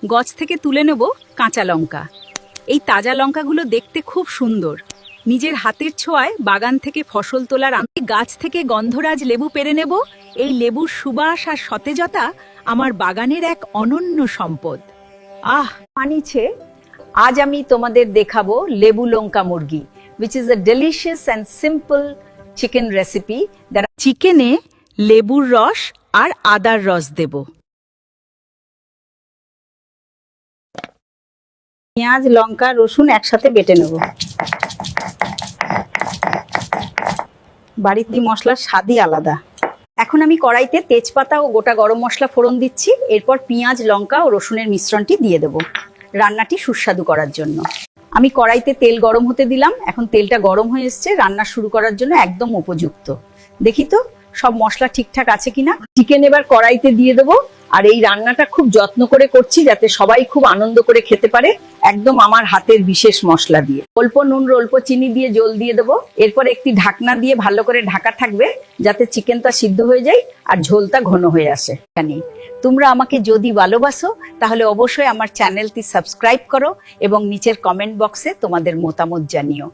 গাছ থেকে তুলে নেব কাঁচা লঙ্কা। এই তাজা লঙ্কাগুলো দেখতে খুব সুন্দর। নিজের হাতের ছোঁয়ায় বাগান থেকে ফসল তোলার আমি গাছ থেকে গন্ধরাজ লেবু পেরে নেব। এই লেবুর সুবাস আর সতেজতা আমার বাগানের এক অনন্য সম্পদ। মানিছে, আজ আমি তোমাদের দেখাবো লেবু লঙ্কা মুরগি, which is a delicious and simple chicken recipe. চিকেনে লেবুর রস আর আদার রস দেব। পেঁয়াজ, লঙ্কা, রসুন একসাথে বেটে নেব। বাড়িতে মশলার স্বাদই আলাদা। এখন আমি কড়াইতে তেজপাতা ও গোটা গরম মশলা ফোড়ন দিচ্ছি। এরপর পেঁয়াজ, লঙ্কা ও রসুনের মিশ্রণটি দিয়ে দেব রান্নাটি সুস্বাদু করার জন্য। আমি কড়াইতে তেল গরম হতে দিলাম। এখন তেলটা গরম হয়ে এসছে, রান্না শুরু করার জন্য একদম উপযুক্ত। দেখি তো সব মশলা ঠিকঠাক আছে কিনা। চিকেন এবার কড়াইতে দিয়ে দেবো। আর এই রান্নাটা খুব যত্ন করে করছি যাতে সবাই খুব আনন্দ করে খেতে পারে, একদম আমার হাতের বিশেষ মশলা দিয়ে। অল্প নুন, অল্প চিনি দিয়ে জল দিয়ে দেবো। এরপর একটি ঢাকনা দিয়ে ভালো করে ঢাকা থাকবে যাতে চিকেনটা সিদ্ধ হয়ে যায় আর ঝোলটা ঘন হয়ে আসে। তোমরা আমাকে যদি ভালোবাসো তাহলে অবশ্যই আমার চ্যানেলটি সাবস্ক্রাইব করো এবং নিচের কমেন্ট বক্সে তোমাদের মতামত জানিও।